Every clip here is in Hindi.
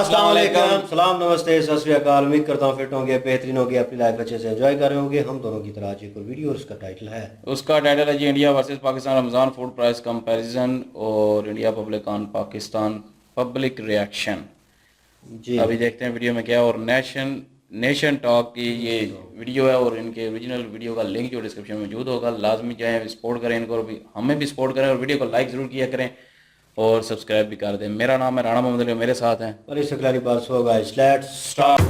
अस्सलाम वालेकुम, सलाम, नमस्ते, सत श्री अकाल। उम्मीद करता हूँ फिट होंगे, बेहतरीन होंगे, अपनी लाइफ अच्छे से एंजॉय कर रहे होंगे। हम दोनों की तरह आज एक और वीडियो और उसका टाइटल है जी India versus Pakistan Ramzan food price comparison और India public on Pakistan public reaction. जी। अभी देखते हैं वीडियो में क्या है। और नेशन टॉक की ये वीडियो है और इनके ओरिजिनल वीडियो का लिंक जो डिस्क्रिप्शन में मौजूद होगा, लाजमी जाएं, सपोर्ट करें इनको, और भी हमें भी सपोर्ट करें और वीडियो को लाइक ज़रूर किया करें और सब्सक्राइब भी कर दें। मेरा नाम है राणा मोहम्मद अली, मेरे साथ हैं और इस अगली बात होगा लेट्स स्टार्ट।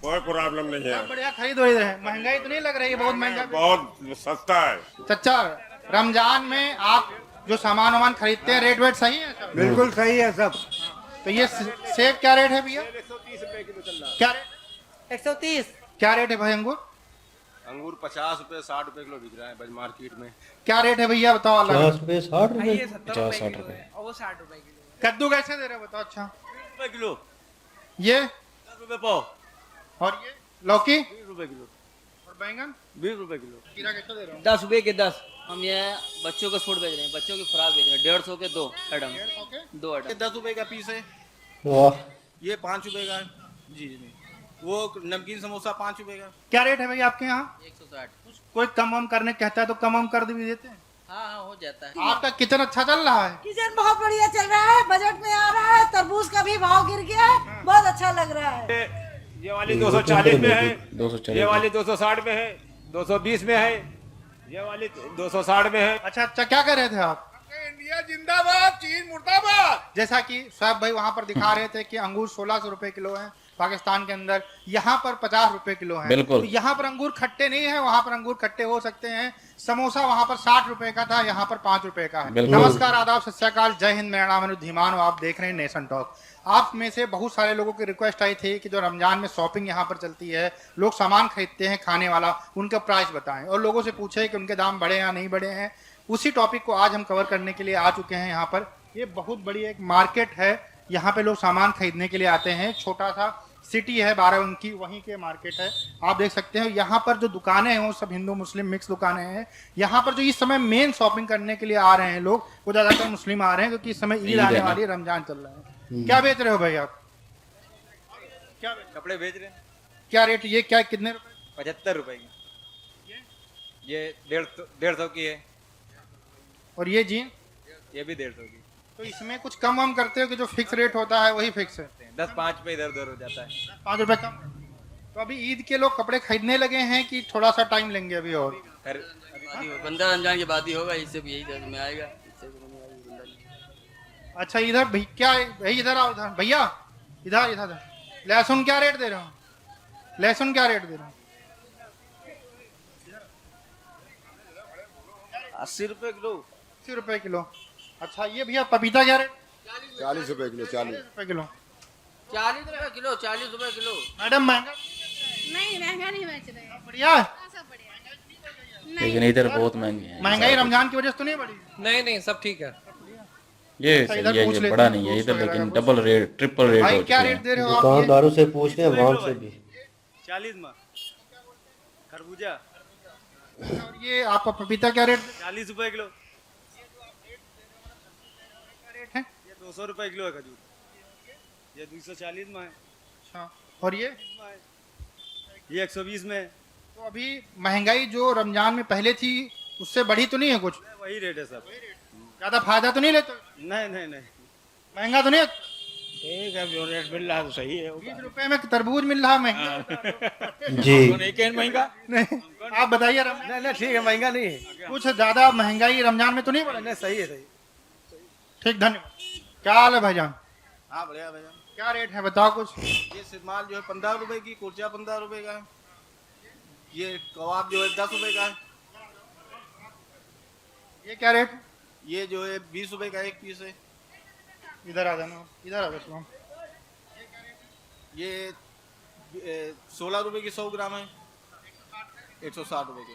कोई प्रॉब्लम नहीं है। बढ़िया खरीद हो रही है। महंगाई तो नहीं लग रही है? बहुत महंगा, बहुत सस्ता है। चचा रमजान में आप जो सामान वामान खरीदते हैं रेट वेट सही है सब? बिल्कुल सही है सब। तो ये सेब क्या रेट है भैया? 130 रुपए किलो चल रहा है। क्या रेट? 130। क्या रेट है भाई अंगूर? अंगूर 50 रुपए 60 रुपए किलो बिक रहा है मार्केट में। क्या रेट है भैया बताओ? अलग 50 रुपए 60 रुपए? 50-60 रुपए। और वो 60 रुपए किलो। कद्दू कैसे दे रहे हो बताओ? अच्छा 20 रुपए किलो। ये 10 रुपए पाव। और ये लौकी 20 रुपए किलो। और बैंगन 20 रुपए किलो। खीरा कैसे दे रहे हो? 10 रुपए के 10। हम ये बच्चों को सूट बेच रहे हैं, बच्चों की फ्रॉक बेच रहे हैं। 150 के 2 आइटम। 150 के 2 आइटम। 10 रुपए का पीस है। वाह, ये 5 रुपए का है। जी जी। वो नमकीन समोसा 5 रुपए का। क्या रेट है भैया आपके यहाँ? 160। कोई कम वम करने कहता है तो कम वम कर भी देते हैं? हाँ हाँ हो जाता है। आपका किचन अच्छा चल रहा है? किचन बहुत बढ़िया चल रहा है, बजट में आ रहा है। तरबूज का भी भाव गिर गया है, बहुत अच्छा लग रहा है। ये वाली 240 में है। 240 ये वाली 260 में है। 220 में है। ये वाली 260 में है। अच्छा अच्छा, क्या कर रहे थे आप? इंडिया जिंदाबाद, चीन मुर्दाबाद। जैसा कि साहब भाई वहां पर दिखा रहे थे कि अंगूर 1600 रुपए किलो है पाकिस्तान के अंदर, यहाँ पर 50 रुपए किलो है। बिल्कुल। तो यहाँ पर अंगूर खट्टे नहीं है, वहां पर अंगूर खट्टे हो सकते हैं। समोसा वहां पर 60 रुपए का था, यहाँ पर 5 रुपए का है। बिल्कुल। नमस्कार, आदाब, सत श्री अकाल, जय हिंद। मेरा नाम है धीमान और आप देख रहे हैं नेशन टॉक। आप में से बहुत सारे लोगों की रिक्वेस्ट आई थी कि जो रमजान में शॉपिंग यहाँ पर चलती है, लोग सामान खरीदते हैं खाने वाला, उनका प्राइस बताएं और लोगों से पूछे कि उनके दाम बढ़े या नहीं बढ़े हैं। उसी टॉपिक को आज हम कवर करने के लिए आ चुके हैं यहाँ पर। ये बहुत बड़ी एक मार्केट है, यहाँ पे लोग सामान खरीदने के लिए आते हैं। छोटा सा सिटी है बाराबंकी, वहीं के मार्केट है। आप देख सकते हैं यहाँ पर जो दुकानें हैं वो सब हिंदू मुस्लिम मिक्स दुकानें हैं। यहाँ पर जो इस समय मेन शॉपिंग करने के लिए आ रहे हैं लोग, वो ज्यादातर मुस्लिम आ रहे हैं क्योंकि इस समय ईद आने वाली है, रमजान चल रहा है। क्या बेच रहे हो भाई आप? क्या कपड़े बेच रहे हैं। क्या रेट? ये क्या कितने रुपए? 75 रुपए की। ये 150 की है। और ये जीन? ये भी 150 की। तो इसमें कुछ कम वम करते हो कि जो फिक्स रेट होता है वही फिक्स है? 10-5 पे इधर उधर हो जाता है। 5 रुपए कम। तो अभी ईद के लोग कपड़े खरीदने लगे हैं कि थोड़ा सा टाइम लेंगे अभी? और खैर, बंदा रमजान की बात ही होगा, इससे भी यही दर्द में आएगा, इससे भी नहीं आएगा बंदा। अच्छा इधर भाई, क्या भाई इधर आओ, इधर भैया, इधर इधर। लहसुन क्या रेट दे रहे हो? लहसुन क्या रेट दे रहे हो? 80 रुपए किलो। 80 रुपए किलो। अच्छा ये भैया पपीता क्या रेट? 40 रुपए किलो। 40 रुपए किलो। 40 रुपए किलो, 40 रुपए किलो। मैडम महंगा? नहीं महंगा नहीं बेच रहे हैं। बढ़िया है। सब बढ़िया। लेकिन इधर बहुत महंगे हैं। महंगाई रमजान की वजह से तो नहीं बढ़ी? नहीं नहीं सब ठीक है। ये अच्छा, सही इधर है, पूछ ये लेते बड़ा हैं, नहीं है फ्रूट्स इधर, वगैरह लेकिन कुछ। डबल रेट ट्रिपल रेट हो भाई क्या चुके रेट हैं। दे रहे हो आप? ये? दुकानदारों से पूछ रहे हैं, आवाम से भी। 40 में खरबूजा। और ये आपका पपीता क्या रेट? 40 रुपए किलो। रेट है? ये 200 रुपए किलो है खजूर। ये 240 में है। अच्छा और ये? ये 120 में है। तो अभी महंगाई जो रमजान में पहले थी उससे बढ़ी तो नहीं है कुछ? वही रेट है सब। ज्यादा फायदा तो नहीं लेते? नहीं नहीं नहीं, महंगा तो नहीं है? ठीक है, जो रेट मिल रहा है तो सही है। 20 रुपए में तरबूज मिल रहा है महंगा? जी। महंगा नहीं, आप बताइए रमजान। नहीं नहीं, ठीक है, महंगा नहीं है। कुछ ज्यादा महंगाई रमजान में तो नहीं बढ़ी? नहीं, सही है, सही। ठीक, धन्यवाद। क्या हाल है भाईजान? हाँ बढ़िया भैया। क्या रेट है बताओ कुछ? ये सिरमाल जो है 15 रुपए की, कुर्चा 15 रुपए का है। ये कबाब जो है 10 रुपए का है। ये क्या रेट? ये जो है 20 रुपए का एक पीस है। इधर आ जाना, इधर आ जाओ। ये 16 रुपए की 100 ग्राम है। 160 रुपए के।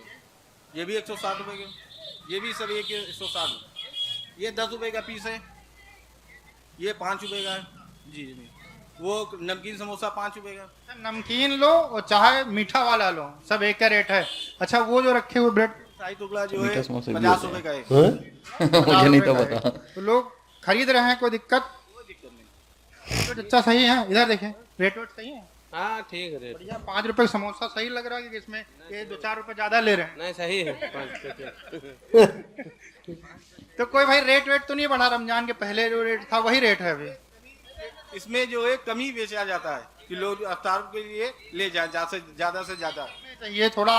ये भी 160 रुपए के। ये भी सब एक 160। ये 10 रुपए का पीस है। ये 5 रुपए का है। जी जी। वो नमकीन समोसा 5 रुपए का। नमकीन लो और चाहे मीठा वाला लो, सब एक का रेट है। अच्छा वो जो रखे हुए ब्रेड शाही टुकड़ा जो मीठा है समोसे भी 50 होते रुपए का एक। हाँ? मुझे नहीं तो 50 रुपए पता। का है। तो लोग खरीद रहे हैं, कोई दिक्कत? तो अच्छा सही है, इधर देखें रेट वेट सही है। हाँ ठीक है रेट। बढ़िया। 5 रुपए का समोसा सही लग रहा है कि इसमें ये 2-4 रुपए ज्यादा ले रहे हैं? नहीं सही है 5 रुपए। तो कोई भाई रेट वेट तो नहीं बढ़ा? रमजान के पहले जो रेट था वही रेट है अभी? इसमें जो है कमी बेचा जाता है कि लोग अफ्तार के लिए ले जाए ज्यादा से ज्यादा। तो ये थोड़ा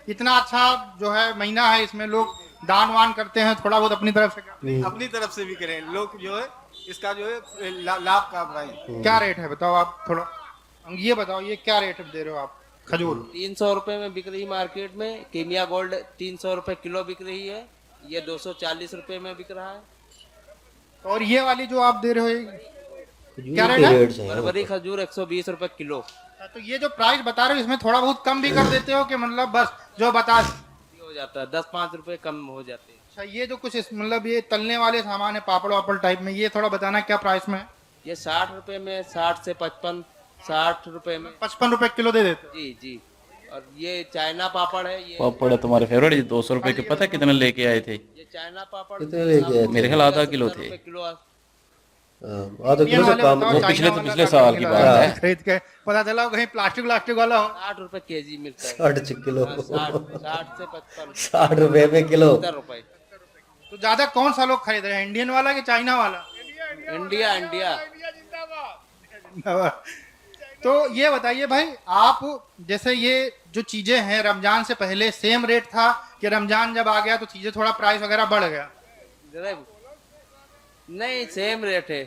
इतना अच्छा जो है महीना है, इसमें लोग दान वान करते हैं, थोड़ा बहुत अपनी तरफ से करते हैं। अपनी तरफ से भी करें लोग, जो है इसका जो है लाभ का भाई। क्या रेट है बताओ आप थोड़ा, ये बताओ ये क्या रेट दे रहे हो आप? खजूर 300 रुपए में बिक रही मार्केट में। कीमिया गोल्ड 300 रुपए किलो बिक रही है। ये 240 रुपए में बिक रहा है। और ये वाली जो आप दे रहे हो ये खजूर क्या के रेट है? रेट्स हैं यहाँ बरबरी पर। खजूर 120 रुपए किलो। तो ये जो प्राइस बता रहे हो इसमें थोड़ा बहुत कम भी कर देते हो कि मतलब बस जो बता? हो जाता है 10-5 रुपए कम हो जाते हैं। अच्छा ये जो कुछ मतलब ये तलने वाले सामान है पापड़ वापड़ टाइप में, ये थोड़ा बताना क्या प्राइस में है? ये 60 रुपए में, 60 से 55, 60 रुपए में। 55 रुपए किलो दे देते हो? जी जी। और ये चाइना पापड़ है। ये पापड़ है तुम्हारे फेवरेट, ये 200 रुपए के पता है कितने लेके आए थे? ये चाइना पापड़ कितने लेके आए थे? मेरे ख्याल आधा किलो 70 थे। रुपए किलो। आधा किलो से कम। वो पिछले साल की बात है। खरीद के पता चला कहीं प्लास्टिक व्लास्टिक वाला हो। 60 रुपए केजी मिलता है। 60 किलो। 60 से 55, 60 रुपए में किलो। 70 रुपए। तो ज्यादा कौन सा लोग खरीद रहे हैं, इंडियन वाला कि चाइना वाला? India India. तो ये बताइए भाई आप, जैसे ये जो चीजें हैं रमजान से पहले सेम रेट था कि रमजान जब आ गया तो चीजें थोड़ा प्राइस वगैरह बढ़ गया? नहीं सेम रेट है,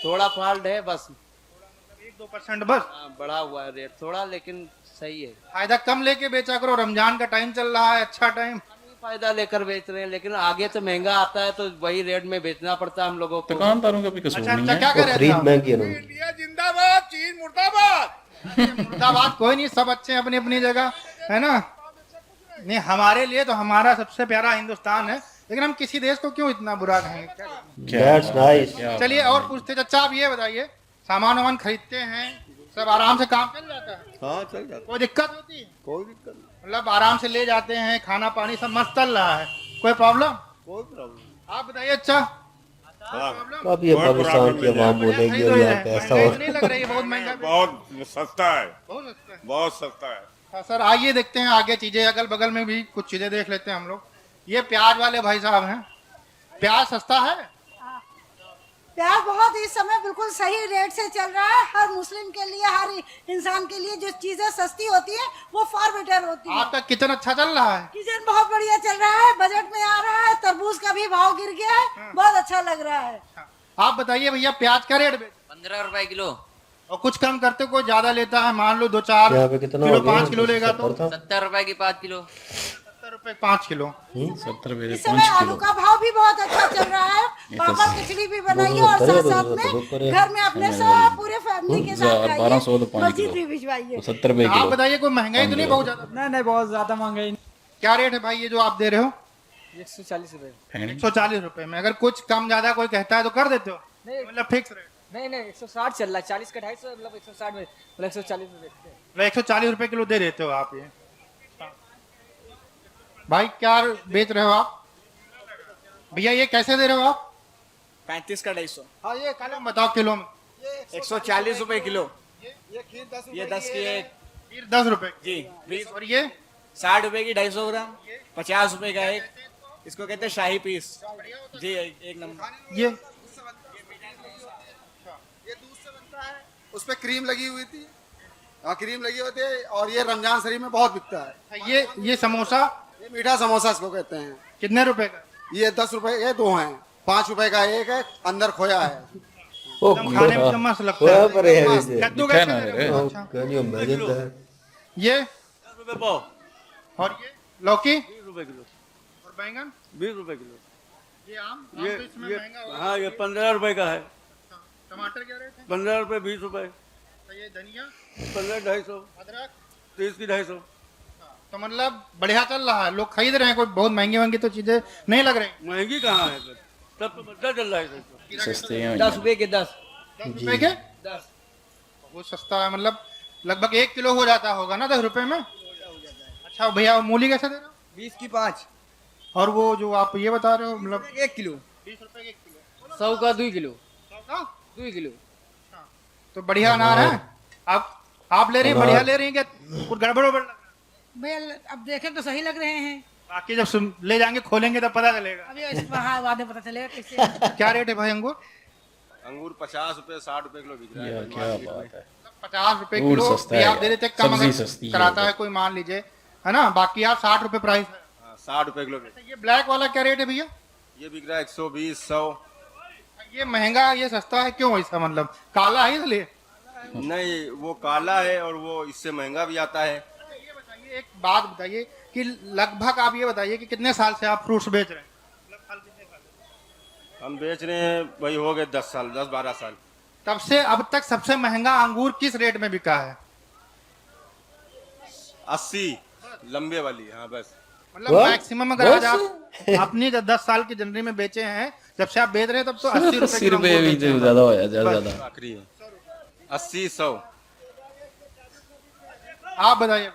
थोड़ा फॉल्ट है बस। 1-2% बस? हाँ, बढ़ा हुआ है रेट थोड़ा, लेकिन सही है। फायदा कम लेके बेचा करो, रमजान का टाइम चल रहा है, अच्छा टाइम। फायदा लेकर बेच रहे हैं, लेकिन आगे तो महंगा आता है तो वही रेट में बेचना पड़ता है हम लोगों को। दुकानदारों का भी कसूर अच्छा नहीं अच्छा है। क्या वो कर खरीद रहे थे महंगी है उनकी। इंडिया जिंदाबाद, चीन मुर्दाबाद। मुर्दाबाद कोई नहीं, सब अच्छे हैं अपनी अपनी जगह, है ना? नहीं हमारे लिए तो हमारा सबसे प्यारा हिंदुस्तान है, लेकिन हम किसी देश को क्यों इतना बुरा कहेंगे? That's nice। चलिए और पूछते। चाचा आप ये बताइए, सामान वामान खरीदते हैं, सब आराम से काम चल जाता है? हाँ चल जाता, कोई दिक्कत होती है? कोई दिक्कत नहीं, मतलब आराम से ले जाते हैं, खाना पानी सब मस्त चल रहा है, कोई प्रॉब्लम? कोई प्रॉब्लम। आप बताइए। अच्छा अब ये पाकिस्तान की आवाम बोलेगी और यहाँ पे ऐसा हो। नहीं लग रही है बहुत महंगा? बहुत सस्ता है, बहुत सस्ता है। बहुत सस्ता है। हाँ, सर आइए देखते हैं आगे चीजें, अगल बगल में भी कुछ चीजें देख लेते हैं हम लोग। ये प्याज वाले भाई साहब हैं, प्याज सस्ता है? प्याज बहुत इस समय बिल्कुल सही रेट से चल रहा है। हर मुस्लिम के लिए, हर इंसान के लिए जो चीजें सस्ती होती है वो फार बेटर होती है। आपका किचन अच्छा चल रहा है? किचन बहुत बढ़िया चल रहा है, बजट में आ रहा है, तरबूज का भी भाव गिर गया है, बहुत अच्छा लग रहा है। आप बताइए भैया प्याज का रेट? 15 रुपए किलो। और कुछ कम करते, कोई ज्यादा लेता है, मान लो 2-4 यहाँ पे कितना किलो हो गया? 5 किलो लेगा तो 70 रुपए की 5 किलो। 70 रुपए 5 किलो। 70 रुपए इस समय 5 आलू किलो। का भाव भी बहुत अच्छा चल रहा है। पापड़ खिचड़ी भी बनाइए और साथ साथ में घर में अपने सब पूरे फैमिली के साथ 1200 तो 5 मस्जिद भी किलो, भिजवाइए। 70 रुपए आप किलो। बताइए कोई महंगाई तो नहीं बहुत ज्यादा? नहीं नहीं बहुत ज्यादा महंगाई नहीं। क्या रेट है भाई ये जो आप दे रहे हो? 140 रुपए। 140 रुपए में। अगर कुछ कम ज्यादा कोई कहता है तो कर देते हो? मतलब फिक्स रेट? नहीं नहीं 160 चल रहा है, 40 का 250, मतलब 160 में, मतलब 140 में बेचते हैं। 140 रुपए किलो दे देते हो आप ये? भाई क्या बेच रहे हो आप भैया, ये कैसे दे रहे हो आप? 35 का 250। हाँ ये कलम बताओ किलो में। 140 रुपए किलो। ये 10 की है खीर 10 रुपए जी। 20। और ये 60 रुपए की 250 ग्राम, 50 रुपए का एक, इसको कहते हैं शाही पीस जी, एक नंबर। ये दूध से बनता है, उस पे क्रीम लगी हुई थी। हाँ क्रीम लगी होती है, और ये रमजान शरीफ में बहुत बिकता है। ये समोसा ये मीठा समोसा इसको कहते हैं। कितने रुपए का? ये 10 रुपए के 2 हैं, 5 रुपए का एक है, अंदर खोया है। ओ एकदम खाने में तो मस्त लगता खोया है। पर है वैसे। कद्दू दिखा कैसे ना दे रे। रहे हो? अच्छा। Can you imagine that? ये 10 रुपए पाव, और ये लौकी 20 रुपए किलो, और बैंगन 20 रुपए किलो। ये आम तो इसमें महंगा होगा। हाँ ये 15 रुपए का है। टमाटर क्या रेट है? 15 रुपए 20 रुपए, तो ये धनिया 15 250, अदरक 30 की 250। तो मतलब बढ़िया चल रहा है, लोग खरीद रहे हैं, कोई बहुत महंगी महंगी तो चीजें नहीं लग रही। महंगी कहाँ है सर, सब तो बच्चा चल रहा है सर। सस्ते हैं। 10 रुपए के 10। 10 रुपए के 10। वो सस्ता है, मतलब लगभग 1 किलो हो जाता होगा ना 10 रुपए में। अच्छा भैया, मूली कैसे दे रहे हो? 20 की 5। और वो जो आप ये बता रहे हो मतलब 1 किलो। 20 रुपए के 1 किलो। 100 का 2 किलो। 100 का 2 किलो। तो बढ़िया अनार है। आप ले रही हैं, बढ़िया ले रही हैं क्या? कुछ गड़बड़ वड़बड़ लग रहा है? भैया अब देखें तो सही लग रहे हैं। बाकी जब ले जाएंगे खोलेंगे तब पता चलेगा। अभी इस बाद में पता चलेगा कैसे। क्या रेट है भाई अंगूर? अंगूर 50 रुपए 60 रुपए किलो बिक रहा या है। क्या बात है। 50 रुपए अंगूर किलो सस्ता भी है आप दे देते, कम सब्जी अगर सस्ती है कराता है उधर। कोई, मान लीजिए, है ना। बाकी आप 60 रुपए प्राइस है। 60 रुपए किलो बिक। ये ब्लैक वाला क्या रेट है भैया? ये बिक रहा है 120 100। ये महंगा ये सस्ता है क्यों ऐसा, मतलब काला है इसलिए? नहीं, वो काला है और वो इससे महंगा भी आता है। ये बताइए, एक बात बताइए कि लगभग आप ये बताइए कि कितने साल से आप फ्रूट्स बेच रहे हैं? मतलब फल कितने साल से? हम बेच रहे हैं भाई, हो गए 10 साल 10-12 साल। तब से अब तक सबसे महंगा अंगूर किस रेट में बिका है? 80 लंबे वाली, हाँ बस। मतलब मैक्सिमम अगर आज आप अपनी 10 साल की जनवरी में बेचे हैं, जब से आप बेच रहे हैं तब तो 80 रुपए 80 रुपए भी तो ज्यादा हो जाता है, ज्यादा। आखिरी है 80 100। आप बताइए।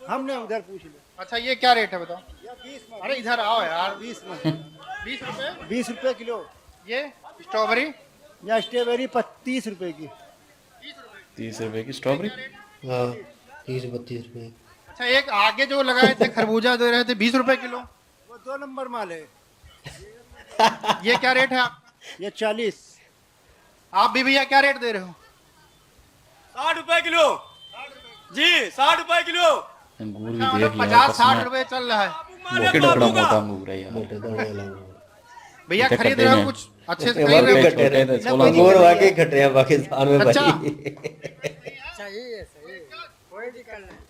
हमने उधर पूछ लिया। अच्छा ये क्या रेट है बताओ? 20 में। अरे इधर आओ यार। 20 में। 20 रुपए। 20 रुपए किलो। ये स्ट्रॉबेरी या स्ट्रॉबेरी 30 रुपए की। 30 रुपए की स्ट्रॉबेरी। हाँ 30-32 रुपए। अच्छा एक आगे जो लगाए थे खरबूजा दे रहे थे 20 रुपए किलो। वो 2 नंबर माल है। ये क्या रेट है आप? ये 40। आप भी भैया क्या रेट दे रहे हो? 60 रुपए किलो जी, 60 रुपए किलो। अंगूर भी अच्छा, देख मतलब लिया 50-60 रुपए चल रहा है। मोटे टुकड़ा मोटा अंगूर है यार। मोटे दाने वाला अंगूर। भैया इतने खरीद खट्टे रहे हो हैं। कुछ अच्छे से ये खरीद रहे वाकई हो? खट्टे हैं। छोटे थे, 16 अंगूर वाकई खट्टे हैं पाकिस्तान में अच्छा। भाई।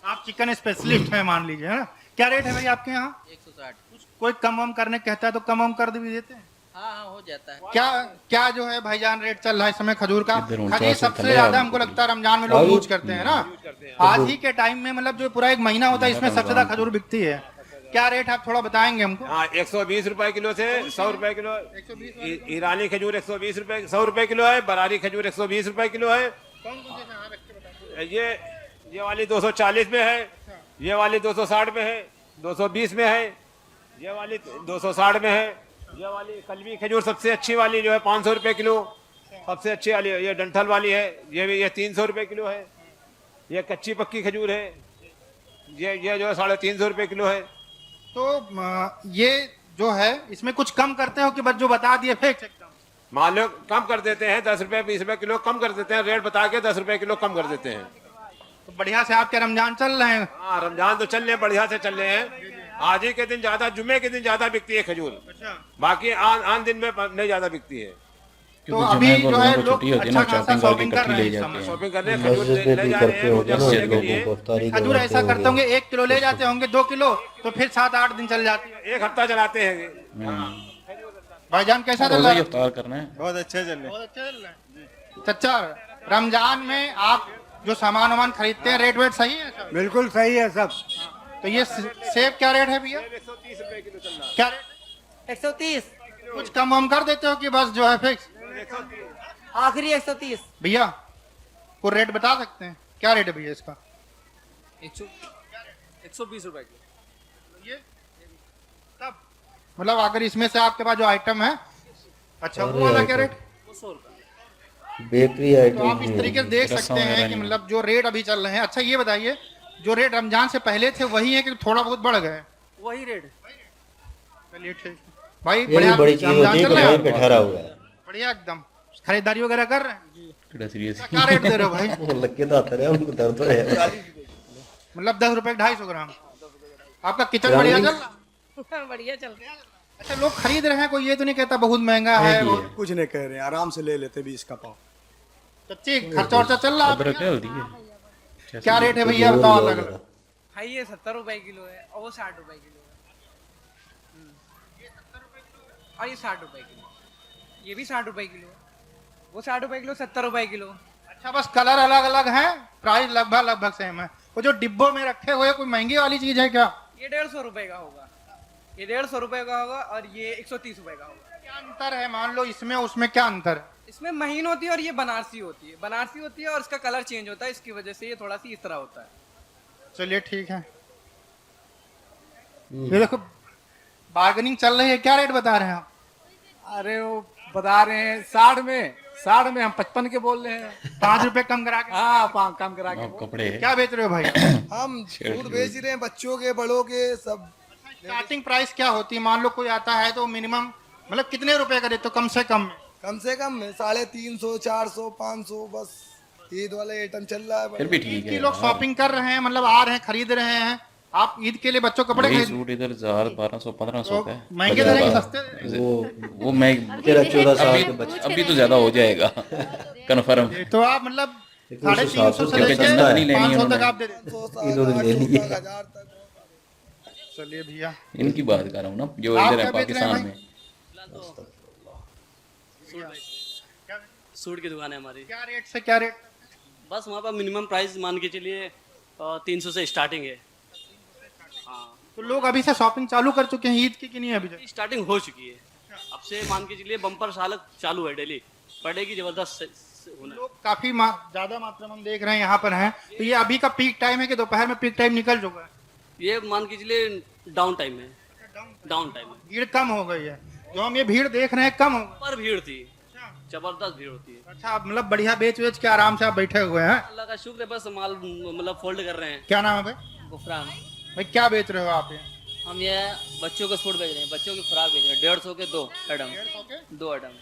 आप चिकन स्पेशलिस्ट हैं मान लीजिए, है ना। क्या रेट है भाई आपके यहाँ? 160। कोई कम वम करने कहता है तो कम वम कर भी देते हैं? हाँ हाँ हो जाता है। क्या क्या जो है भाईजान रेट चल रहा है इस समय खजूर का? इधर 49 खजूर से सबसे चले ज्यादा आ हमको रही लगता है रमजान में लोग यूज करते हैं ना। आज ही के टाइम में मतलब जो पूरा एक महीना होता है इसमें सबसे ज्यादा खजूर बिकती है। क्या रेट आप थोड़ा बताएंगे हमको? हाँ 120 रुपए किलो से 100 रुपए किलो। ईरानी खजूर 120 रुपए 100 रुपए किलो है। बरारी खजूर 120 रुपए किलो है। ये वाली 240 में है। ये वाली 260 में है। 220 में है। ये वाली 260 में है। ये वाली कलमी खजूर सबसे अच्छी वाली जो है 500 रुपए किलो, सबसे अच्छी वाली है। ये डंठल वाली है, ये 300 रुपए किलो है। ये कच्ची पक्की खजूर है, ये जो है 350 रुपए किलो है। तो ये जो है इसमें कुछ कम करते हो कि बस जो बता दिए फिक्स एकदम? मान लो कम कर देते हैं 10 रुपए 20 रुपए किलो कम कर देते हैं, रेट बता के 10 रुपए किलो कम कर देते हैं। तो बढ़िया से आपके रमजान चल रहे हैं? हाँ रमजान तो चल रहे हैं, बढ़िया से चल रहे हैं। आज ही के दिन ज्यादा, जुम्मे के दिन ज्यादा बिकती है खजूर। अच्छा। बाकी आन दिन में नहीं ज्यादा बिकती है। तो क्योंकि अभी जुम्मे को जो लोगों है को लोग छुट्टी होती है अच्छा ना, खासा शॉपिंग करके शॉपिंग कर इकट्ठी रहे ले हैं इस जाते समय। हैं। शॉपिंग करने खजूर मस्जिद में ले भी जा रहे करते हैं होंगे रोजा ना रखने के लोगों लिए। को इफ्तारी खजूर करवाते ऐसा करते होंगे 1 किलो ले जाते होंगे, 2 किलो तो फिर 7-8 दिन चल जाती है। एक हफ्ता चलाते हैं। भाईजान कैसा चल रोजा रहा ही है? इफ्तार करना है। बहुत अच्छे चल रहे बहुत अच्छा चल रहा है। चाचा रमजान में आप जो सामान वामान खरीदते हैं रेट वेट सही है सब? बिल्कुल सही है सब। तो ये सेब क्या रेट है भैया? 130 रुपए किलो चल रहा है। क्या रेट? 130। कुछ कम वम कर देते हो कि बस जो है फिक्स? आखिरी 130। भैया को रेट बता सकते हैं क्या रेट है भैया इसका? 120 रुपए की। ये सब मतलब अगर इसमें से आपके पास जो आइटम है, अच्छा वो वाला क्या रेट? वो 100 रुपए। बेकरी तो आइटम आप इस तरीके से देख रस्म सकते हैं वगैरह कि नहीं। मतलब जो रेट अभी चल रहे हैं। अच्छा ये बताइए जो रेट रमजान से पहले थे वही है कि थोड़ा बहुत बढ़ गए? वही रेट। चलिए ठीक भाई, ये भी बढ़िया बड़ी चीज रमजान होती है चल कि रहा वहीं है? पे ठहरा हुआ है। बढ़िया एकदम खरीदारी वगैरह कर रहे हैं? थोड़ा सीरियस। क्या रेट दे रहे हो भाई? लग के तो आता रहे हमको दर्द तो है। मतलब 10 रुपए 250 ग्राम। आपका किचन बढ़िया चल रहा है? बढ़िया चल रहा है। अच्छा लोग खरीद रहे हैं, कोई ये तो नहीं कहता बहुत महंगा है? कुछ नहीं कह रहे हैं, आराम से ले लेते 20 का पाव। सच्ची खर्चा वर्चा चल रहा है अदरक आपके है, यहाँ? हल्दी है। क्या रेट है भैया बताओ अलग अलग? भाई ये 70 रुपए किलो है और वो 60 रुपए किलो है। और ये 60 रुपए किलो। ये भी 60 रुपए किलो है। वो 60 रुपए किलो, 70 रुपए किलो। अच्छा बस कलर अलग अलग है, प्राइस लगभग सेम है। वो जो डिब्बों में रखे हुए कोई महंगी वाली चीज है क्या? ये 150 रुपए का होगा। ये 150 रुपए का होगा और ये 130 रुपए का होगा। क्या अंतर है मान लो इसमें उसमें क्या अंतर है? इसमें महीन होती है और ये बनारसी होती है और इसका कलर चेंज होता है, इसकी वजह से ये थोड़ा सी इस तरह होता है। चलिए ठीक है। ये देखो बार्गेनिंग चल रही है, क्या रेट बता रहे हैं आप? अरे वो बता रहे हैं 60 में हम 55 के बोल रहे हैं। 5 रुपए कम करा के। हाँ कम करा के। कपड़े क्या बेच रहे हो भाई? हम सूट बेच रहे हैं, बच्चों के बड़ों के सब। स्टार्टिंग प्राइस क्या होती है? मान लो कोई आता है तो मिनिमम मतलब कितने रुपए का देते हो? कम से कम 350, 400, 500 बस। ईद वाला आइटम चल रहा है। फिर भी ठीक कि है। लोग शॉपिंग कर रहे हैं, मतलब आ रहे हैं, खरीद रहे हैं। आप ईद के लिए बच्चों कपड़े यही खरीद, सूट इधर 1000, 1200, 1500 का है। महंगे दे रहे हैं कि सस्ते दे रहे हैं? वो मैं 13-14 साल के बच्चे। अभी तो ज्यादा हो जाएगा कन्फर्म। तो आप मतलब 350 से क्योंकि लेके चंदनी लेनी है 500 तक उन्होंने। आप दे देते हैं। इन्होंने ले लिया। 1000 तक। चलिए भैया, इनकी बात कर रहा हूँ ना, जो आप इधर है क्या बेच रहे हैं पाकिस्तान भाई? में। सूट की दुकान है हमारी। क्या रेट से क्या रेट? बस वहाँ पर मिनिमम प्राइस मान के चलिए 300 से स्टार्टिंग है। हाँ, तो लोग अभी से शॉपिंग चालू कर चुके हैं ईद की कि नहीं? अभी तक स्टार्टिंग हो चुकी है। अब से मान के चलिए बम्पर सालक चालू है, डेली पड़ेगी जबरदस्त होना है। लोग काफी ज्यादा मात्रा में हम देख रहे हैं यहाँ पर हैं। तो ये अभी का पीक टाइम है कि दोपहर में पीक टाइम निकल चुका है? ये मान के चलिए डाउन टाइम है, डाउन टाइम है। भीड़ कम हो गई है, जो हम ये भीड़ देख रहे हैं कम हो गई। पर भीड़ थी, जबरदस्त भीड़ होती है। अच्छा, आप मतलब बढ़िया बेच के आराम से आप बैठे हुए हैं। अल्लाह का शुक्र है, बस माल मतलब फोल्ड कर रहे हैं। क्या नाम है भाई? गुफरान। भाई क्या बेच रहे हो आप? ये हम ये बच्चों के सूट बेच रहे हैं, बच्चों की फ्रॉक बेच रहे हैं। 150 के 2 आइटम, 2 आइटम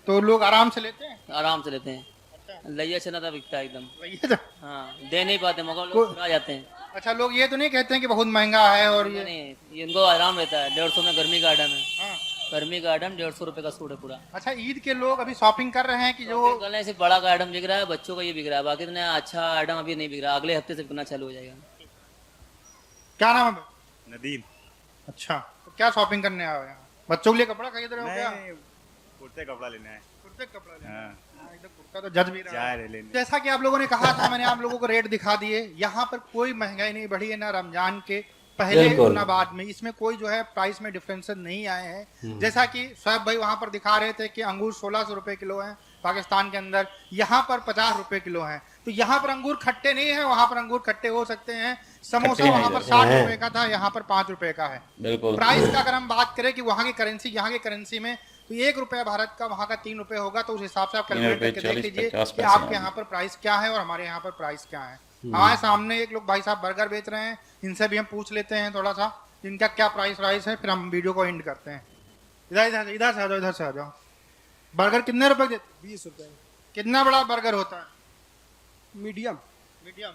तो लोग आराम से लेते हैं? आराम से लेते हैं। लैया चना था बिकता है एकदम। भैया तो- हाँ, दे नहीं पाते मगर लोग आ जाते हैं। अच्छा, लोग ये तो नहीं कहते हैं कि बहुत महंगा है और ये? नहीं, ये इनको आराम रहता है। 150 में गर्मी का आइटम है। हाँ। गर्मी का आइटम 150 रुपए का सूट है पूरा। अच्छा, ईद के लोग अभी शॉपिंग कर रहे हैं कि जो कल सिर्फ बड़ा का आइटम बिक रहा है, बच्चों का ये बिक रहा है। बाकी इतना अच्छा आइटम अभी नहीं बिक रहा, अगले हफ्ते से बिकना चालू हो जाएगा। क्या नाम है भाई? नदीम। अच्छा, तो क्या शॉपिंग करने आए हो यहाँ? बच्चों के लिए कपड़ा खरीद रहे हो क्या? कुर्ते कपड़ा लेना है। कुर्ते कपड़ा लेना है। हाँ, इधर कुर्ता तो जज भी रहा है। रहे लेने। जैसा कि आप लोगों ने कहा था, मैंने आप लोगों को रेट दिखा दिए। यहाँ पर कोई महंगाई नहीं बढ़ी है, ना रमजान के पहले बिल्कुल। ना बाद में। इसमें कोई जो है प्राइस में डिफरेंसेस नहीं आए हैं। जैसा कि शोएब भाई वहां पर दिखा रहे थे कि अंगूर 1600 रुपए किलो हैं पाकिस्तान के अंदर, यहाँ पर 50 रुपए किलो हैं। तो यहाँ पर अंगूर खट्टे नहीं है, वहां पर अंगूर खट्टे हो सकते हैं। समोसा खट्टे हैं वहां पर इधर। 60 रुपए का था, यहाँ पर 5 रुपए का है। बिल्कुल। प्राइस का अगर हम बात करें कि वहाँ की करेंसी यहाँ की करेंसी में, तो 1 रुपया भारत का, वहाँ का 3 रुपए होगा। तो उस हिसाब से आप 3 कैलकुलेट रुपए करके देख 40 लीजिए 50 कि पैसे आपके हैं। यहाँ पर प्राइस क्या है और हमारे यहाँ पर प्राइस क्या है। हमारे सामने एक लोग भाई साहब बर्गर बेच रहे हैं, इनसे भी हम पूछ लेते हैं थोड़ा सा इनका क्या प्राइस राइस है, फिर हम वीडियो को एंड करते हैं। इधर इधर इधर से आ जाओ, इधर से आ जाओ। बर्गर कितने रुपए देते? 20 रुपए। कितना बड़ा बर्गर होता है? मीडियम। मीडियम।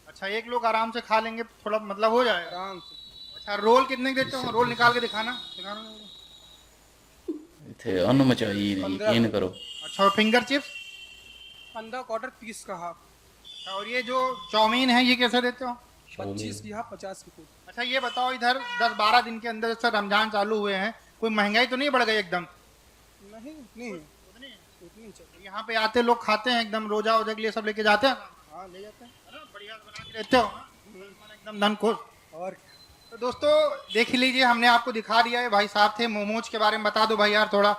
अच्छा, एक लोग आराम से खा लेंगे, थोड़ा मतलब हो जाएगा आराम से। अच्छा, रोल कितने के देते हो? रोल निकाल के दिखाना। थे अन्न मचाई यकीन करो। अच्छा, और फिंगर चिप्स? 15 क्वार्टर 30 का हाफ। अच्छा, और ये जो चाउमीन है ये कैसे देते हो? 25 की हाफ, 50 की फुल। अच्छा, ये बताओ, इधर 10-12 दिन के अंदर जैसे रमजान चालू हुए हैं, कोई महंगाई तो नहीं बढ़ गई एकदम? नहीं उतनी है। यहाँ पे आते लोग खाते हैं एकदम, रोजा वोजा के लिए सब लेके जाते हैं। हाँ ले जाते हैं। है ना? बढ़िया बना के लेते हो एकदम धन खुश। और तो दोस्तों देख ही लीजिए, हमने आपको दिखा दिया है। भाई साहब थे। मोमोज के बारे में बता दो भाई यार थोड़ा।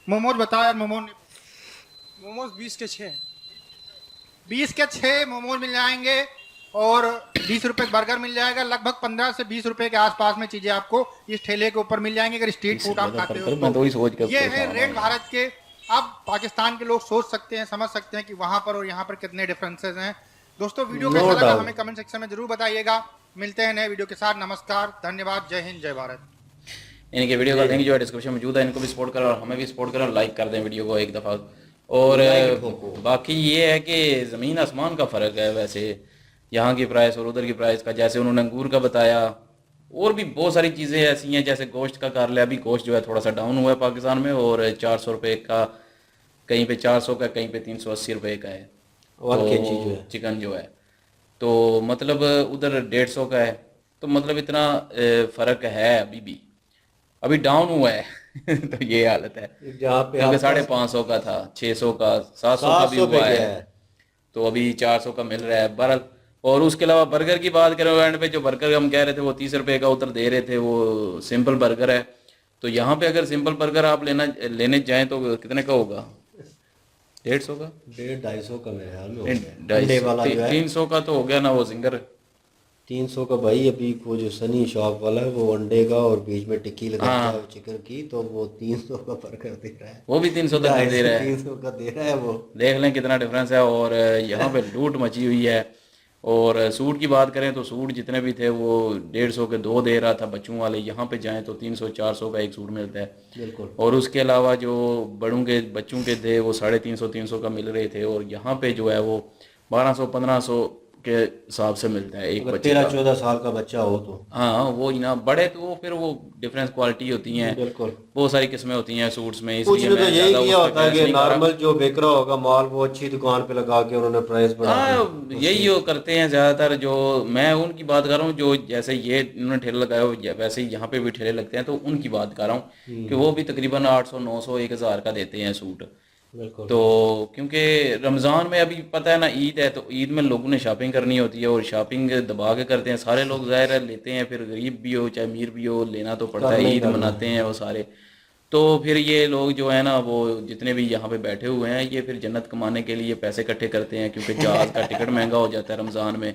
मोमोज बताओ यार। मोमोज 20 के 6। 20 के 6 मोमोज मिल जाएंगे और 20 रुपए बर्गर मिल जाएगा। लगभग 15 से 20 रुपए के आसपास में चीजें आपको इस ठेले के ऊपर मिल जाएंगी अगर स्ट्रीट फूड आप खाते हो मैं तो वही सोच तो। कर ये सोच है रहा रेट हूँ। भारत के। अब पाकिस्तान के लोग सोच सकते हैं, समझ सकते हैं कि वहां पर और यहाँ पर कितने डिफरेंसेस हैं। दोस्तों वीडियो कैसा लगा हमें कमेंट सेक्शन में जरूर बताइएगा। मिलते हैं नए वीडियो के साथ। नमस्कार, धन्यवाद, जय हिंद, जय भारत। इनके वीडियो का लिंक जो है डिस्क्रिप्शन में मौजूद है। इनको भी सपोर्ट करें और हमें भी सपोर्ट करें और लाइक कर दें वीडियो को एक दफ़ा। और बाकी ये है कि ज़मीन आसमान का फ़र्क है वैसे यहाँ की प्राइस और उधर की प्राइस का। जैसे उन्होंने अंगूर का बताया, और भी बहुत सारी चीज़ें ऐसी हैं, जैसे गोश्त का कर लिया। अभी गोश्त जो है थोड़ा सा डाउन हुआ है पाकिस्तान में, और 400 रुपये का, कहीं पे 400 का, कहीं पे 380 रुपये का है। तो चिकन जो है, तो मतलब उधर 150 का है। तो मतलब इतना फ़र्क है अभी भी, अभी डाउन हुआ है। तो ये हालत है। क्योंकि 550 का था, 600 का, 700 का भी हुआ है, तो अभी 400 का मिल रहा है बरल। और उसके अलावा बर्गर की बात करें, एंड पे जो बर्गर हम कह रहे थे वो 30 रुपये का उधर दे रहे थे, वो सिंपल बर्गर है। तो यहाँ पे अगर सिंपल बर्गर आप लेने जाएं तो कितने का होगा? 150 का 150-250 का मेरे ख्याल में हो नहीं, गया। अंडे वाला जो है 300 का तो हो गया ना वो जिंगर। 300 का भाई। अभी वो जो सनी शॉप वाला है वो अंडे का और बीच में टिक्की लगाता है चिकन की, तो वो 300 का बर्गर दे रहा है। वो भी 300 तक दे रहा है, 300 का दे रहा है वो। देख लें कितना डिफरेंस है। और यहाँ पे लूट मची हुई है। और सूट की बात करें तो सूट जितने भी थे वो 150 के 2 दे रहा था बच्चों वाले। यहाँ पे जाएं तो 300-400 का एक सूट मिलता है। बिल्कुल। और उसके अलावा जो बड़ों के बच्चों के थे वो 350-300 का मिल रहे थे। और यहाँ पे जो है वो 1200-1500 के हिसाब से मिलता है एक अगर बच्चे का। 13-14 साल का बच्चा हो तो हाँ वो ही ना, बड़े तो फिर वो डिफरेंस क्वालिटी होती हैं, बिल्कुल बहुत सारी किस्में होती हैं सूट्स में। कुछ इसलिए ने तो मैं यही ज़्यादा किया उस पे होता है बहस कि नहीं कर रहा। नॉर्मल जो बेच रहा होगा माल वो अच्छी दुकान पे लगा के उन्होंने प्राइस बढ़ा दिया। हाँ यही वो करते हैं ज़्यादातर। जो मैं उनकी बात कर रहा हूँ जो जैसे ये इन्होंने ठेले लगाए हो वैसे ही यहाँ पे भी ठेले लगते हैं, तो उनकी बात कर रहा हूँ कि वो भी तकरीबन 800-900-1000 का देते हैं सूट। बिल्कुल। तो क्योंकि रमज़ान में अभी पता है ना ईद है, तो ईद में लोगों ने शॉपिंग करनी होती है और शॉपिंग दबा के करते हैं सारे लोग, ज़ाहिर है लेते हैं। फिर गरीब भी हो चाहे अमीर भी हो लेना तो पड़ता है, ईद मनाते हैं वो सारे। तो फिर ये लोग जो है ना वो जितने भी यहाँ पे बैठे हुए हैं ये फिर जन्नत कमाने के लिए पैसे इकट्ठे करते हैं, क्योंकि जहाज़ का टिकट महंगा हो जाता है रमज़ान में।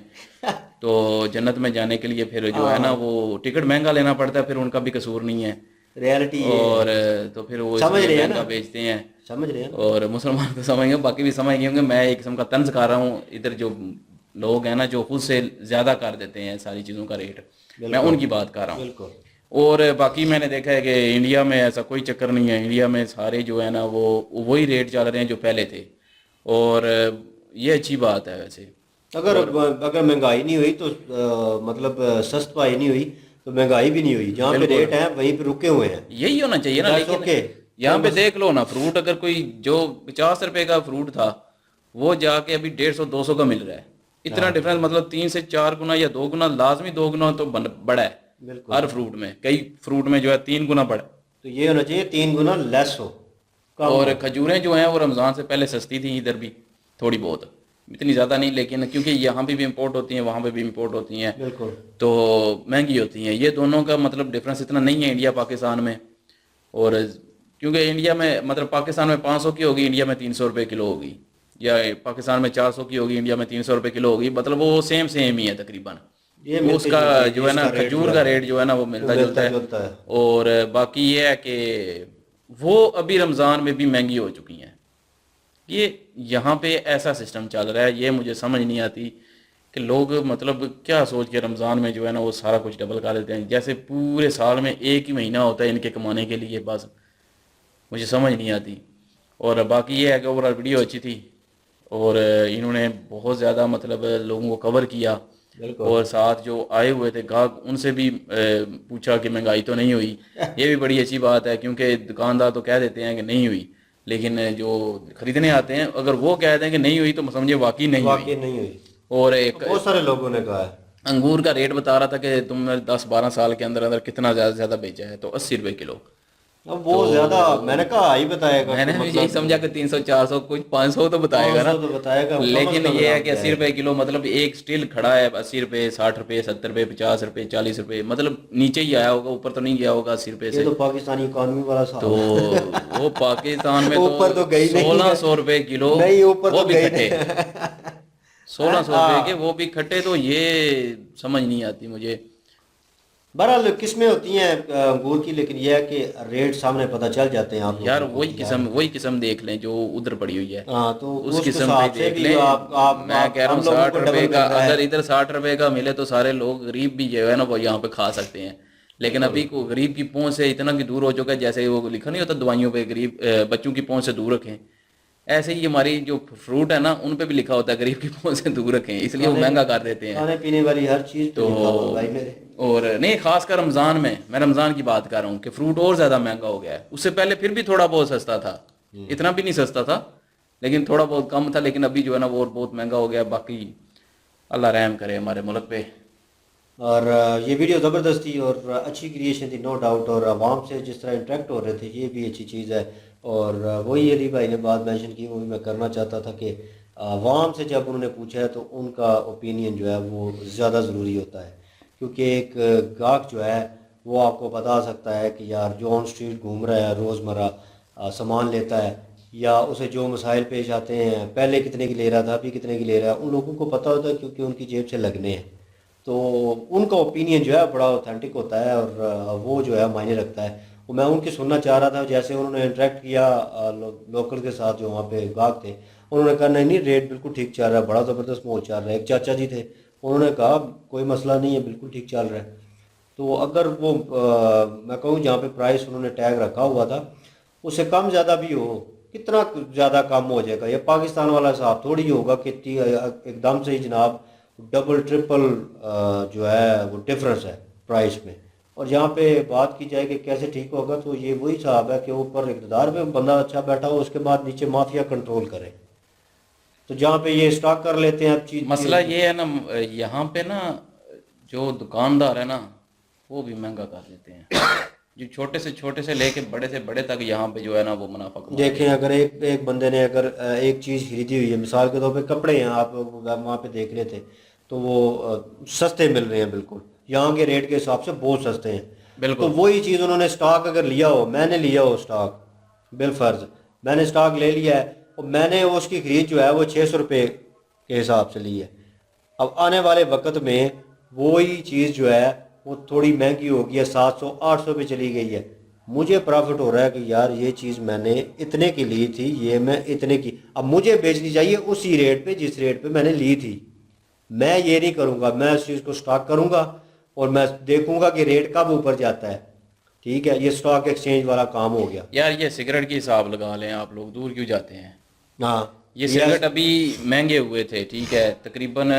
तो जन्नत में जाने के लिए फिर जो है ना वो टिकट महंगा लेना पड़ता है, फिर उनका भी कसूर नहीं है रियलिटी और तो फिर वो समझ रहे हैं महंगा ना? बेचते हैं। समझ रहे हैं ना? और मुसलमान तो समझ गए, बाकी भी समझ गए होंगे। मैं एक किस्म का तंज कर रहा हूँ। इधर जो लोग हैं ना जो खुद से ज़्यादा कर देते हैं सारी चीज़ों का रेट, मैं उनकी बात कर रहा हूँ। बिल्कुल। और बाकी मैंने देखा है कि इंडिया में ऐसा कोई चक्कर नहीं है। इंडिया में सारे जो है ना वो वही रेट चल रहे हैं जो पहले थे, और ये अच्छी बात है वैसे। अगर महंगाई नहीं हुई तो मतलब सस्ताई नहीं हुई तो महंगाई भी नहीं हुई। जहाँ पे रेट है वहीं पे रुके हुए हैं। यही होना चाहिए ना। That's okay। लेकिन यहाँ पे देख लो ना, फ्रूट अगर कोई जो 50 रुपए का फ्रूट था वो जाके अभी 150-200 का मिल रहा है। इतना डिफरेंस, मतलब 3 से 4 गुना या 2 गुना, लाजमी 2 गुना तो बड़ा है हर फ्रूट में। कई फ्रूट में जो है 3 गुना बड़ा। तो ये होना चाहिए 3 गुना लेस हो। और खजूरें जो हैं वो रमज़ान से पहले सस्ती थी इधर भी थोड़ी बहुत, इतनी ज़्यादा नहीं, लेकिन क्योंकि यहाँ भी इंपोर्ट होती हैं वहाँ पे भी इंपोर्ट होती हैं बिल्कुल तो महंगी होती हैं। ये दोनों का मतलब डिफरेंस इतना नहीं है इंडिया पाकिस्तान में। और क्योंकि इंडिया में मतलब पाकिस्तान में 500 की होगी, इंडिया में 300 रुपये किलो होगी, या पाकिस्तान में 400 की होगी, इंडिया में 300 रुपये किलो होगी, मतलब वो सेम ही है तकरीबन। उसका जो है ना खजूर का रेट जो है ना वो मिलता जुलता है। और बाकी ये है कि वो अभी रमज़ान में भी महंगी हो चुकी हैं। ये यहाँ पे ऐसा सिस्टम चल रहा है, ये मुझे समझ नहीं आती कि लोग मतलब क्या सोच के रमज़ान में जो है ना वो सारा कुछ डबल कर देते हैं, जैसे पूरे साल में एक ही महीना होता है इनके कमाने के लिए। बस मुझे समझ नहीं आती। और बाकी ये है कि ओवरऑल वीडियो अच्छी थी और इन्होंने बहुत ज़्यादा मतलब लोगों को कवर किया। और साथ जो आए हुए थे गाहक उनसे भी पूछा कि महंगाई तो नहीं हुई। ये भी बड़ी अच्छी बात है, क्योंकि दुकानदार तो कह देते हैं कि नहीं हुई, लेकिन जो खरीदने आते हैं अगर वो कह दें कि नहीं हुई तो समझे वाकई नहीं हुई। और एक बहुत सारे लोगों ने कहा है अंगूर का रेट बता रहा था कि तुमने 10-12 साल के अंदर अंदर कितना ज़्यादा बेचा है, तो 80 रुपये किलो। अब वो ज्यादा मैंने कहा ही बताएगा। मैंने भी यही समझा कि 300-400 कुछ 500 तो बताएगा ना, तो बताएगा। लेकिन ये है कि 80 रुपए किलो, मतलब एक स्टिल खड़ा है 80 रुपए, 60 रुपए, 70 रुपए, 50 रुपए, 40 रुपए, मतलब नीचे ही आया होगा, ऊपर तो नहीं गया होगा 80 रुपए से। ये तो पाकिस्तानी इकोनॉमी वाला तो वो पाकिस्तान में ऊपर तो गई नहीं। 1600 रुपए किलो नहीं, ऊपर वो तो भी गई खट्टे 1600 रुपए के वो भी खट्टे। तो ये समझ नहीं आती मुझे। बहरहाल किस्में होती हैं अंगूर की, लेकिन यह है कि रेट सामने पता चल जाते हैं। आप यार वही किस्म देख लें जो उधर पड़ी हुई है। हाँ, तो उस किस्म पे देख लें। मैं कह रहा हूँ 60 रुपए का, अगर इधर 60 रुपए का मिले तो सारे लोग गरीब भी जो है ना वो यहाँ पे खा सकते हैं। लेकिन अभी को गरीब की पहुंच से इतना की दूर हो चुका है, जैसे वो लिखा नहीं होता दवाइयों पे गरीब बच्चों की पहुंच से दूर रखें, ऐसे ही हमारी जो फ्रूट है ना उन पे भी लिखा होता है गरीब की पहुंच से दूर रखें, इसलिए वो महंगा कर देते हैं खाने पीने वाली हर चीज तो। और नहीं, खासकर रमज़ान में, मैं रमज़ान की बात कर रहा हूँ कि फ्रूट और ज़्यादा महंगा हो गया है। उससे पहले फिर भी थोड़ा बहुत सस्ता था, इतना भी नहीं सस्ता था लेकिन थोड़ा बहुत कम था, लेकिन अभी जो है ना वो बहुत महंगा हो गया। बाकी अल्लाह रहम करे हमारे मुल्क पे। और ये वीडियो ज़बरदस्त थी और अच्छी क्रिएशन थी नो डाउट, और आवाम से जिस तरह इंटरेक्ट हो रहे थे ये भी अच्छी चीज़ है। और वही अली भाई ने बात मेंशन की, वो भी मैं करना चाहता था कि आवाम से जब उन्होंने पूछा है तो उनका ओपिनियन जो है वो ज़्यादा ज़रूरी होता है, क्योंकि एक गाहक जो है वो आपको बता सकता है कि यार जो ऑन स्ट्रीट घूम रहा है रोज़मर्रा सामान लेता है या उसे जो मसाइल पेश आते हैं, पहले कितने की ले रहा था अभी कितने की ले रहा है, उन लोगों को पता होता है क्योंकि उनकी जेब से लगने हैं। तो उनका ओपिनियन जो है बड़ा ऑथेंटिक होता है और वो जो है मायने रखता है। वो मैं उनकी सुनना चाह रहा था, जैसे उन्होंने इंटरेक्ट किया लोकल के साथ जो वहाँ पे गाहक थे, उन्होंने कहा नहीं रेट बिल्कुल ठीक चल रहा है, बड़ा ज़बरदस्त मोल चल रहा है। एक चाचा जी थे, उन्होंने कहा कोई मसला नहीं है, बिल्कुल ठीक चल रहा है। तो अगर वो मैं कहूँ जहाँ पे प्राइस उन्होंने टैग रखा हुआ था उससे कम ज़्यादा भी हो, कितना ज़्यादा कम हो जाएगा, ये पाकिस्तान वाला हिसाब थोड़ी होगा कि एकदम से ही जनाब डबल ट्रिपल जो है वो डिफरेंस है प्राइस में। और जहाँ पे बात की जाए कि कैसे ठीक होगा, तो ये वही हिसाब है कि ऊपर इक़्तिदार में बंदा अच्छा बैठा हो, उसके बाद नीचे माफिया कंट्रोल करे। तो जहाँ पे ये स्टॉक कर लेते हैं अब चीज़, मसला ये है ना यहाँ पे ना जो दुकानदार है ना वो भी महंगा कर देते हैं जो छोटे से लेके बड़े से बड़े तक यहाँ पे जो है ना वो मुनाफा कमा रहे हैं। देखें अगर एक बंदे ने अगर एक चीज़ खरीदी हुई है, मिसाल के तौर पे कपड़े हैं, आप वहाँ पे देख रहे थे तो वो सस्ते मिल रहे हैं, बिल्कुल यहाँ के रेट के हिसाब से बहुत सस्ते हैं। बिल्कुल। तो वही चीज़ उन्होंने स्टॉक अगर लिया हो, मैंने लिया हो स्टॉक, बिलफर्ज मैंने स्टॉक ले लिया है और मैंने उसकी खरीद जो है वो 600 रुपये के हिसाब से ली है। अब आने वाले वक्त में वही चीज़ जो है वो थोड़ी महंगी हो गई है, 700-800 पे चली गई है। मुझे प्रॉफिट हो रहा है कि यार ये चीज़ मैंने इतने की ली थी, ये मैं इतने की, अब मुझे बेचनी चाहिए उसी रेट पे जिस रेट पे मैंने ली थी। मैं ये नहीं करूँगा, मैं उस चीज़ को स्टॉक करूँगा और मैं देखूँगा कि रेट कब ऊपर जाता है। ठीक है, ये स्टॉक एक्सचेंज वाला काम हो गया। यार ये सिगरेट की हिसाब लगा लें, आप लोग दूर क्यों जाते हैं। हाँ, ये सिगरेट अभी महंगे हुए थे, ठीक है, तकरीबन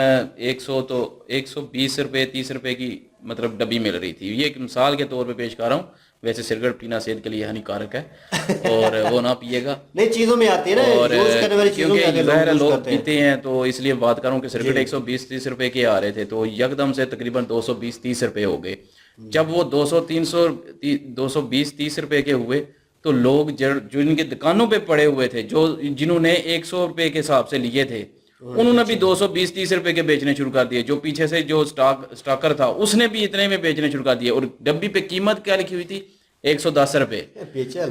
100 तो 120 रुपये 30 रुपये की मतलब डब्बी मिल रही थी। ये एक मिसाल के तौर पे पेश कर रहा हूँ, वैसे सिगरेट पीना सेहत के लिए हानिकारक है और वो ना पिएगा। नहीं, चीज़ों में आती है ना, और यूज़ करने वाली चीज़ों में आते हैं, ज़ाहिर है यूज़ लोग करते हैं। पीते हैं, तो इसलिए बात कर रहा हूँ कि सिगरेट 120-30 रुपए के आ रहे थे तो यकदम से तकरीबन 220-30 रुपए हो गए। जब वो 220-30 रुपए के हुए तो लोग जो इनकी दुकानों पे पड़े हुए थे, जो जिन्होंने 100 रुपए के हिसाब से लिए थे, उन्होंने भी 220-30 रुपए के बेचने शुरू कर दिए। जो पीछे से जो स्टॉकर था उसने भी इतने में बेचने शुरू कर दिए और डब्बी पे कीमत क्या लिखी हुई थी 110 रुपए,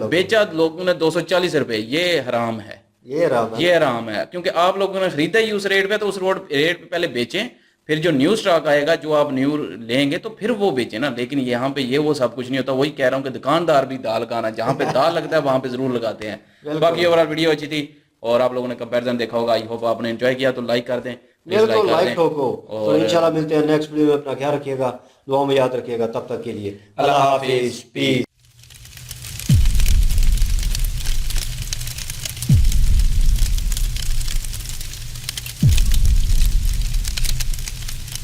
बेचा लोगों ने 240 रुपए। ये हराम है, ये हराम है क्योंकि आप लोगों ने खरीदा ही उस रेट पे, तो उस रेट पे पहले बेचें, फिर जो न्यू स्टॉक आएगा जो आप न्यू लेंगे तो फिर वो बेचें ना। लेकिन यहाँ पे ये वो सब कुछ नहीं होता। वही कह रहा हूँ कि दुकानदार भी दाल खाना, जहाँ पे दाल लगता है वहां पे जरूर लगाते हैं। बाकी ओवरऑल वीडियो अच्छी थी और आप लोगों ने कंपैरिजन देखा होगा। आई होप आपने एंजॉय किया, तो लाइक कर दें, बिल्कुल लाइक ठोको। तो इंशाल्लाह मिलते हैं नेक्स्ट वीडियो में। अपना ख्याल रखिएगा, दुआ में याद रखिएगा। तब तक के लिए अल्लाह हाफिज, पीस।